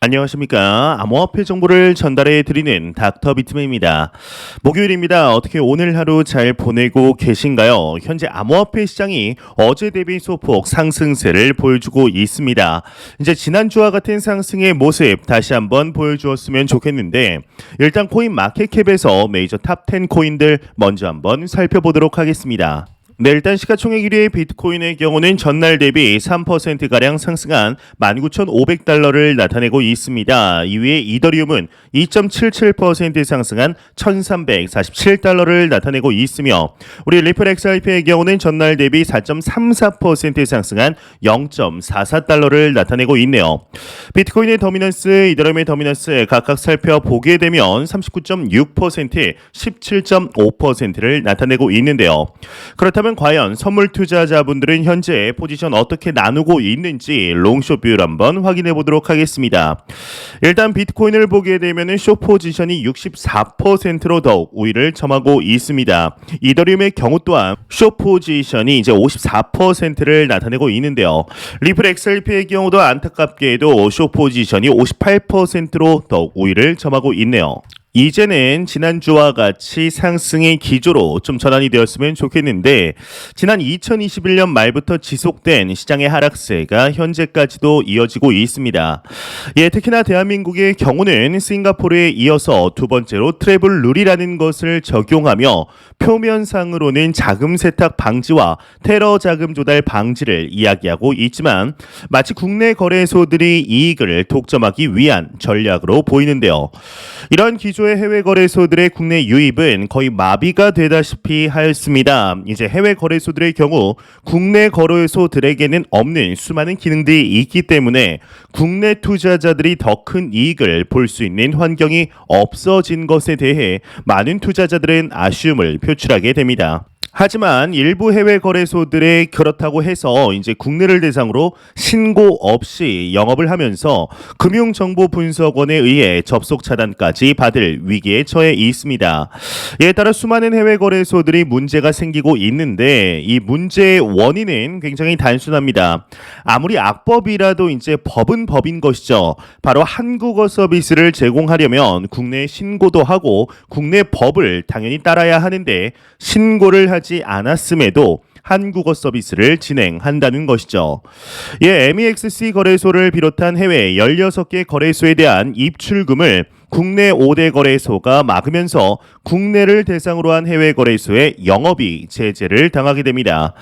안녕하십니까. 암호화폐 정보를 전달해 드리는 닥터 비트맨입니다. 목요일입니다. 어떻게 오늘 하루 잘 보내고 계신가요? 현재 암호화폐 시장이 어제 대비 소폭 상승세를 보여주고 있습니다. 이제 지난주와 같은 상승의 모습 다시 한번 보여주었으면 좋겠는데 일단 코인 마켓캡에서 메이저 탑 10 코인들 먼저 한번 살펴보도록 하겠습니다. 네, 일단 시가총액 1위의 비트코인의 경우는 전날 대비 3%가량 상승한 19,500달러를 나타내고 있습니다. 2위의 이더리움은 2.77% 상승한 1,347달러를 나타내고 있으며 우리 리플 XRP의 경우는 전날 대비 4.34% 상승한 0.44달러를 나타내고 있네요. 비트코인의 더미넌스, 이더리움의 더미넌스 각각 살펴보게 되면 39.6%, 17.5%를 나타내고 있는데요. 그렇다면 과연 선물 투자자분들은 현재 포지션 어떻게 나누고 있는지 롱숏 비율 한번 확인해 보도록 하겠습니다. 일단 비트코인을 보게 되면 숏 포지션이 64%로 더욱 우위를 점하고 있습니다. 이더리움의 경우 또한 숏 포지션이 이제 54%를 나타내고 있는데요. 리플 XRP의 경우도 안타깝게도 숏 포지션이 58%로 더욱 우위를 점하고 있네요. 이제는 지난주와 같이 상승의 기조로 좀 전환이 되었으면 좋겠는데 지난 2021년 말부터 지속된 시장의 하락세가 현재까지도 이어지고 있습니다. 예, 특히나 대한민국의 경우는 싱가포르에 이어서 두 번째로 트래블 룰이라는 것을 적용하며 표면상으로는 자금 세탁 방지와 테러 자금 조달 방지를 이야기하고 있지만 마치 국내 거래소들이 이익을 독점하기 위한 전략으로 보이는데요. 이런 기조의 해외 거래소들의 국내 유입은 거의 마비가 되다시피 하였습니다. 이제 해외 거래소들의 경우 국내 거래소들에게는 없는 수많은 기능들이 있기 때문에 국내 투자자들이 더 큰 이익을 볼 수 있는 환경이 없어진 것에 대해 많은 투자자들은 아쉬움을 표출하게 됩니다. 하지만 일부 해외 거래소들의 그렇다고 해서 이제 국내를 대상으로 신고 없이 영업을 하면서 금융정보분석원에 의해 접속 차단까지 받을 위기에 처해 있습니다. 이에 따라 수많은 해외 거래소들이 문제가 생기고 있는데 이 문제의 원인은 굉장히 단순합니다. 아무리 악법이라도 이제 법은 법인 것이죠. 바로 한국어 서비스를 제공하려면 국내에 신고도 하고 국내 법을 당연히 따라야 하는데 신고를 하지 않았음에도 한국어 서비스를 진행한다는 것이죠. 예, MEXC 거래소를 비롯한 해외 16개 거래소에 대한 입출금을 국내 5대 거래소가 막으면서 국내를 대상으로 한 해외 거래소의 영업이 제재를 당하게 됩니다.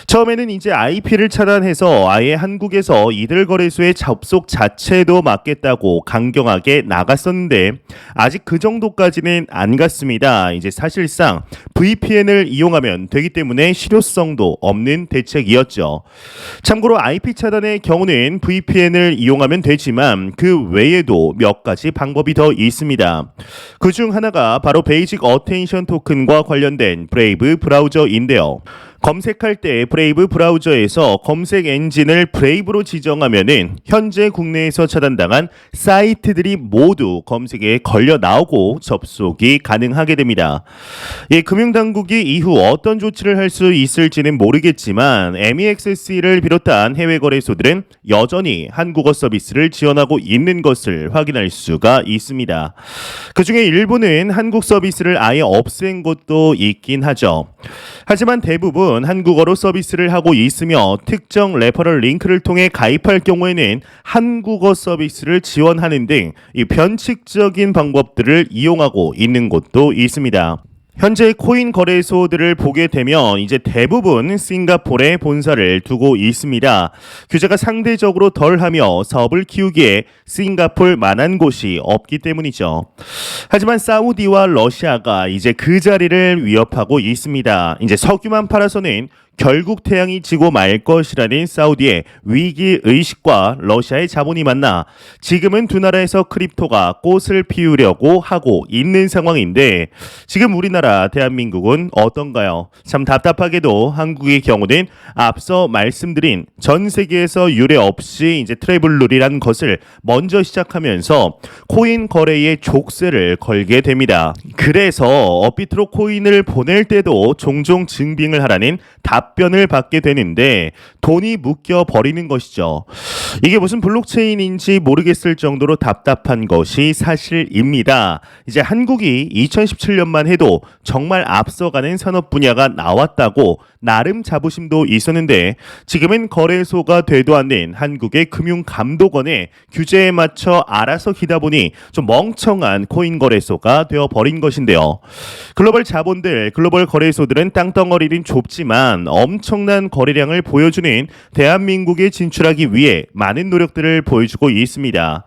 처음에는 이제 IP를 차단해서 아예 한국에서 이들 거래소의 접속 자체도 막겠다고 강경하게 나갔었는데 아직 그 정도까지는 안 갔습니다. 이제 사실상 VPN을 이용하면 되기 때문에 실효성도 없는 대책이었죠. 참고로 IP 차단의 경우는 VPN을 이용하면 되지만 그 외에도 몇 가지 방법이 더 있습니다. 그중 하나가 바로 베이직 어텐션 토큰과 관련된 브레이브 브라우저인데요. 검색할 때 브레이브 브라우저에서 검색 엔진을 브레이브로 지정하면은 현재 국내에서 차단당한 사이트들이 모두 검색에 걸려 나오고 접속이 가능하게 됩니다. 이 금융당국이 이후 어떤 조치를 할 수 있을지는 모르겠지만 MEXC를 비롯한 해외 거래소들은 여전히 한국어 서비스를 지원하고 있는 것을 확인할 수가 있습니다. 그중에 일부는 한국 서비스를 아예 없앤 곳도 있긴 하죠. 하지만 대부분 한국어로 서비스를 하고 있으며 특정 레퍼럴 링크를 통해 가입할 경우에는 한국어 서비스를 지원하는 등 이 변칙적인 방법들을 이용하고 있는 곳도 있습니다. 현재 코인 거래소들을 보게 되면 이제 대부분 싱가포르에 본사를 두고 있습니다. 규제가 상대적으로 덜하며 사업을 키우기에 싱가포르만한 곳이 없기 때문이죠. 하지만 사우디와 러시아가 이제 그 자리를 위협하고 있습니다. 이제 석유만 팔아서는 결국 태양이 지고 말 것이라는 사우디의 위기의식과 러시아의 자본이 만나 지금은 두 나라에서 크립토가 꽃을 피우려고 하고 있는 상황인데 지금 우리나라 대한민국은 어떤가요? 참 답답하게도 한국의 경우는 앞서 말씀드린 전 세계에서 유례 없이 이제 트래블 룰이라는 것을 먼저 시작하면서 코인 거래에 족쇄를 걸게 됩니다. 그래서 업비트로 코인을 보낼 때도 종종 증빙을 하라는 답 답변을 받게 되는데 돈이 묶여 버리는 것이죠. 이게 무슨 블록체인인지 모르겠을 정도로 답답한 것이 사실입니다. 이제 한국이 2017년만 해도 정말 앞서가는 산업 분야가 나왔다고 나름 자부심도 있었는데 지금은 거래소가 되도 않는 한국의 금융감독원의 규제에 맞춰 알아서 기다 보니 좀 멍청한 코인 거래소가 되어버린 것인데요. 글로벌 자본들, 글로벌 거래소들은 땅덩어리는 좁지만 엄청난 거래량을 보여주는 대한민국에 진출하기 위해 많은 노력들을 보여주고 있습니다.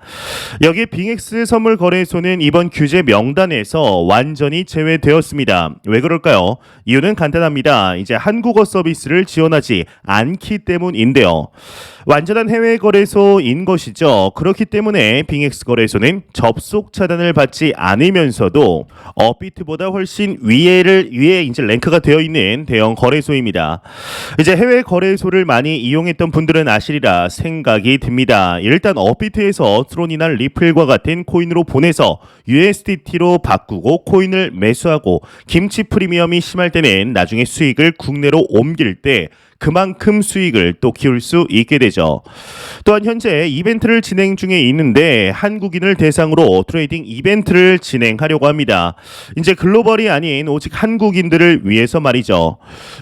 여기에 빙엑스 선물 거래소는 이번 규제 명단에서 완전히 제외되었습니다. 왜 그럴까요? 이유는 간단합니다. 이제 한국어 서비스를 지원하지 않기 때문인데요. 완전한 해외 거래소인 것이죠. 그렇기 때문에 빙엑스 거래소는 접속 차단을 받지 않으면서도 업비트보다 훨씬 위에 이제 랭크가 되어 있는 대형 거래소입니다. 이제 해외 거래소를 많이 이용했던 분들은 아시리라 생각이 듭니다. 일단 업비트에서 트론이나 리플과 같은 코인으로 보내서 USDT로 바꾸고 코인을 매수하고 김치 프리미엄이 심할 때는 나중에 수익을 국내로 옮길 때 그만큼 수익을 또 키울 수 있게 되죠. 또한 현재 이벤트를 진행 중에 있는데 한국인을 대상으로 트레이딩 이벤트를 진행하려고 합니다. 이제 글로벌이 아닌 오직 한국인들을 위해서 말이죠.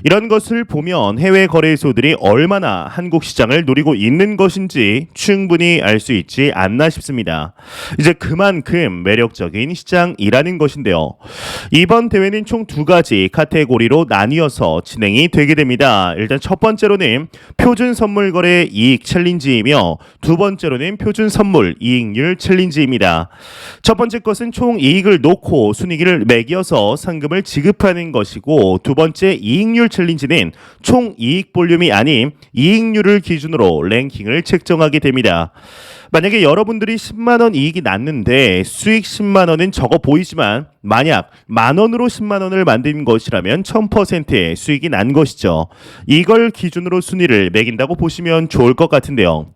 이런 것을 보면 해외 거래소들이 얼마나 한국 시장을 노리고 있는 것인지 충분히 알 수 있지 않나 싶습니다. 이제 그만큼 매력적인 시장이라는 것인데요. 이번 대회는 총 2가지 카테고리로 나뉘어서 진행이 되게 됩니다. 일단 첫 번째로는 표준 선물 거래 이익 챌린지이며 두 번째로는 표준 선물 이익률 챌린지입니다. 첫 번째 것은 총 이익을 놓고 순위기를 매겨서 상금을 지급하는 것이고 두 번째 이익률 챌린지는 총 이익 볼륨이 아닌 이익률을 기준으로 랭킹을 책정하게 됩니다. 만약에 여러분들이 10만원 이익이 났는데 수익 10만원은 적어 보이지만 만약 만원으로 10만원을 만든 것이라면 1000%의 수익이 난 것이죠. 이걸 기준으로 순위를 매긴다고 보시면 좋을 것 같은데요.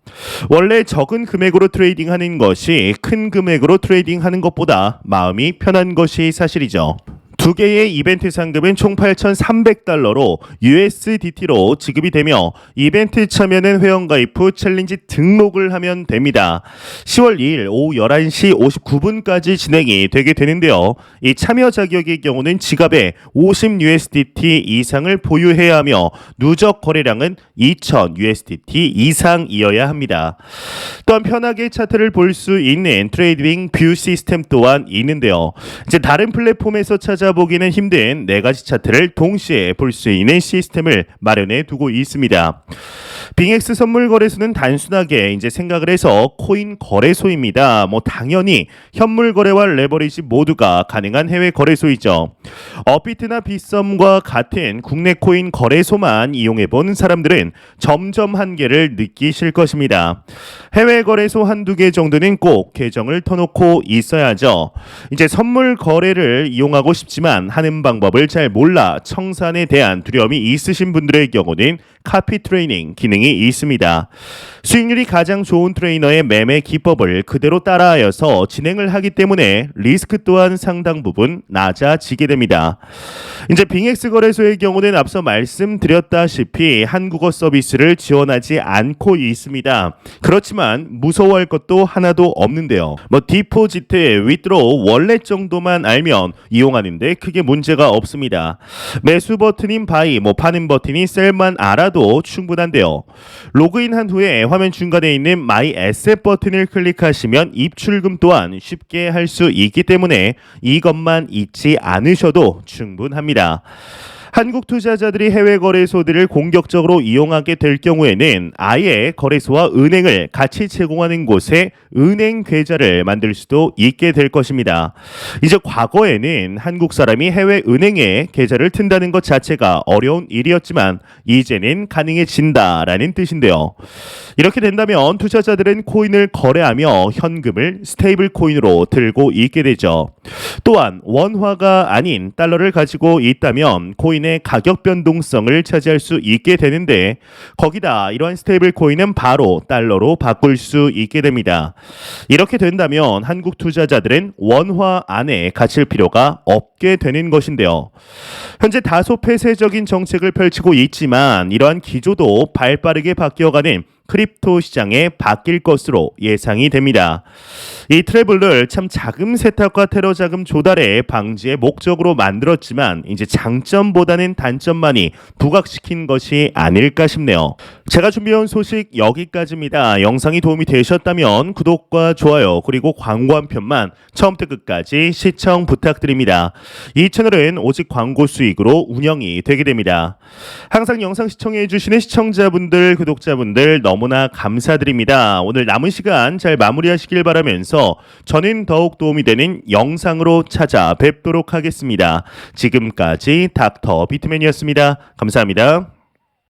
원래 적은 금액으로 트레이딩하는 것이 큰 금액으로 트레이딩하는 것보다 마음이 편한 것이 사실이죠. 2개의 이벤트 상금은 총 8,300달러로 USDT로 지급이 되며 이벤트 참여는 회원가입 후 챌린지 등록을 하면 됩니다. 10월 2일 오후 11시 59분까지 진행이 되게 되는데요. 이 참여 자격의 경우는 지갑에 50USDT 이상을 보유해야 하며 누적 거래량은 2,000USDT 이상이어야 합니다. 또한 편하게 차트를 볼 수 있는 트레이딩 뷰 시스템 또한 있는데요. 이제 다른 플랫폼에서 찾아보기는 힘든 4가지 차트를 동시에 볼 수 있는 시스템을 마련해 두고 있습니다. 빙엑스 선물 거래소는 단순하게 이제 생각을 해서 코인 거래소입니다. 당연히 현물 거래와 레버리지 모두가 가능한 해외 거래소이죠. 업비트나 빗썸과 같은 국내 코인 거래소만 이용해 본 사람들은 점점 한계를 느끼실 것입니다. 해외 거래소 한두 개 정도는 꼭 계정을 터놓고 있어야죠. 이제 선물 거래를 이용하고 싶지만 하는 방법을 잘 몰라 청산에 대한 두려움이 있으신 분들의 경우는 카피 트레이닝 기능이 있습니다. 수익률이 가장 좋은 트레이너의 매매 기법을 그대로 따라하여서 진행을 하기 때문에 리스크 또한 상당 부분 낮아지게 됩니다. 이제 빙엑스 거래소의 경우는 앞서 말씀드렸다시피 한국어 서비스를 지원하지 않고 있습니다. 그렇지만 무서워할 것도 하나도 없는데요. 디포지트, 위드로우, 월렛 정도만 알면 이용하는데 크게 문제가 없습니다. 매수 버튼인 바이, 파는 버튼이 셀만 알아도 충분한데요. 로그인한 후에 화면 중간에 있는 마이 에셋 버튼을 클릭하시면 입출금 또한 쉽게 할 수 있기 때문에 이것만 잊지 않으셔도 충분합니다. 한국 투자자들이 해외 거래소들을 공격적으로 이용하게 될 경우에는 아예 거래소와 은행을 같이 제공하는 곳에 은행 계좌를 만들 수도 있게 될 것입니다. 이제 과거에는 한국 사람이 해외 은행에 계좌를 튼다는 것 자체가 어려운 일이었지만 이제는 가능해진다라는 뜻인데요. 이렇게 된다면 투자자들은 코인을 거래하며 현금을 스테이블 코인으로 들고 있게 되죠. 또한 원화가 아닌 달러를 가지고 있다면 코인은 코인의 가격 변동성을 차지할 수 있게 되는데 거기다 이러한 스테이블 코인은 바로 달러로 바꿀 수 있게 됩니다. 이렇게 된다면 한국 투자자들은 원화 안에 갇힐 필요가 없게 되는 것인데요. 현재 다소 폐쇄적인 정책을 펼치고 있지만 이러한 기조도 발빠르게 바뀌어가는 크립토 시장에 바뀔 것으로 예상이 됩니다. 이 트래블을 참 자금 세탁과 테러 자금 조달의 방지의 목적으로 만들었지만 이제 장점보다는 단점만이 부각시킨 것이 아닐까 싶네요. 제가 준비해온 소식 여기까지입니다. 영상이 도움이 되셨다면 구독과 좋아요 그리고 광고 한 편만 처음부터 끝까지 시청 부탁드립니다. 이 채널은 오직 광고 수익으로 운영이 되게 됩니다. 항상 영상 시청해 주시는 시청자분들, 구독자분들 너무나 감사드립니다. 오늘 남은 시간 잘 마무리하시길 바라면서 저는 더욱 도움이 되는 영상으로 찾아뵙도록 하겠습니다. 지금까지 닥터 비트맨이었습니다. 감사합니다.